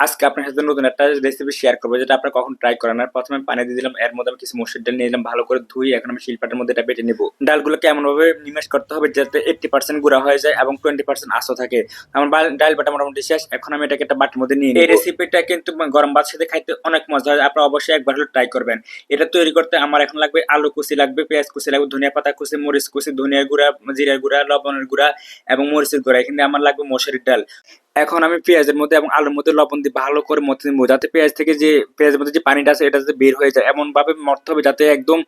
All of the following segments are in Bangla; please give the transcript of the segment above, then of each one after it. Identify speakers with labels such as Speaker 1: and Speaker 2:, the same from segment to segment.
Speaker 1: আজকে আপনার সাথে নতুন একটা রেসিপি শেয়ার করবো, যেটা আপনারা কখন ট্রাই করেন না। প্রথমে আমি পানি দিয়ে দিলাম, এর মধ্যে আমি কিছু মসুর ডাল নিয়ে নিলাম, ভালো করে ধুই। এখন আমি শিলপাটার মধ্যে এটা বেটে নিব। ডালগুলোকে এমন ভাবে নিমেষ করতে হবে যাতে 80% গুঁড়া হয়ে যায় এবং 20% আস্ত থাকে। আমার ডাল বাটা মোটামুটি শেষ। এখন আমি এটাকে একটা বাটির মধ্যে নিয়ে নিব। এই রেসিপিটা কিন্তু গরম ভাতের সাথে খাইতে অনেক মজা হয়, আপনারা অবশ্যই একবার হলে ট্রাই করবেন। এটা তৈরি করতে আমার এখন লাগবে আলু কুচি, লাগবে পেঁয়াজ কুচি, লাগবে ধনিয়া পাতা কুচি, মরিচ কুচি, ধনিয়া গুঁড়া, জিরার গুঁড়া, লবণের গুঁড়া এবং মরিচের গুঁড়া। এখানে আমার লাগবে মসুরির ডাল। এখন আমি পেঁয়াজের মধ্যে এবং আলুর মধ্যে লবণ দিয়ে ভালো করে মথে নিব, যাতে পেঁয়াজ থেকে যে পেঁয়াজের মধ্যে যে পানিটা আছে এটা যাতে বের হয়ে যায়, এমন ভাবে মরতে হবে যাতে একদম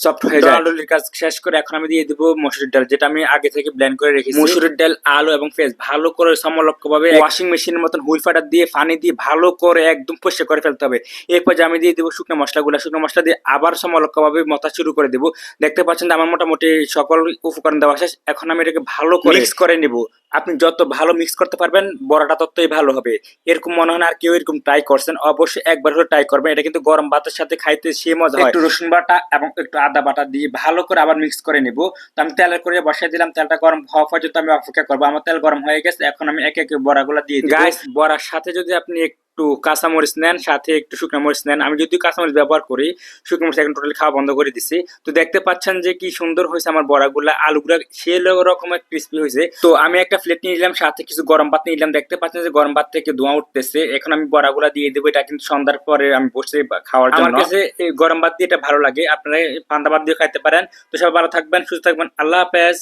Speaker 1: সফট হয়ে যায়। আলুর কাজ শেষ করে এখন আমি দিয়ে দিব মসুরির ডাল, যেটা আমি আগে থেকে ব্লেন্ড করে রেখেছি। মসুরির ডাল, আলু এবং পেঁয়াজ ভালো করে সমলক্ষভাবে ওয়াশিং মেশিনের মতন হুইল ফাটার দিয়ে পানি দিয়ে ভালো করে একদম পরিষ্কার করে ফেলতে হবে। এরপর আমি দিয়ে দিব শুকনো মশলাগুলো। শুকনো মশলা দিয়ে আবার সমলক্ষভাবে মথা শুরু করে দেব। দেখতে পাচ্ছেন যে আমার মোটামুটি সকল উপকরণ দেওয়া শেষ। এখন আমি এটাকে ভালো করে মিক্স করে নিব। আপনি যত ভালো মিক্স করতে পারবেন বড়াটা ততই ভালো হবে। এরকম মনে হয় না আর কেউ এরকম ট্রাই করছেন, অবশ্যই একবার হলে ট্রাই করবেন। এটা কিন্তু গরম ভাতের সাথে খাইতে সে মজা হয়। একটু রসুন বাটা এবং একটু আদা বাটা দিয়ে ভালো করে আবার মিক্স করে নিব। তো আমি তেলের করে বসাই দিলাম, তেলটা গরম হওয়া পর্যন্ত আমি অপেক্ষা করবো। আমার তেল গরম হয়ে গেছে, এখন আমি একে একে বড়াগুলো দিয়ে দিব। গাইস, বড়ার সাথে যদি আপনি একটু কাঁচামরিচ নেন, সাথে একটু শুকনো মরিচ নেন। আমি যদি কাঁচামরিচ ব্যবহার করি, শুকনো মরিচ এখন টোটালি খাওয়া বন্ধ করে দিছি। তো দেখতে পাচ্ছেন যে কি সুন্দর হয়েছে আমার বড়াগুলা, আলুগুলা সে রকমের ক্রিস্পি হয়েছে। তো আমি একটা প্লেট নিয়ে নিলাম, সাথে কিছু গরম ভাত নিয়ে নিলাম। দেখতে পাচ্ছেন যে গরম ভাত থেকে ধোঁয়া উঠতেছে। এখন আমি বড়াগুলা দিয়ে দেবো। এটা কিন্তু সন্ধ্যার পরে আমি বসে খাওয়ার জন্য। আমার কাছে এই গরম ভাত দিয়ে এটা ভালো লাগে, আপনারা পান্তা ভাত দিয়ে খাইতে পারেন। তো সবাই ভালো থাকবেন, সুস্থ থাকবেন, আল্লাহ হাফেজ।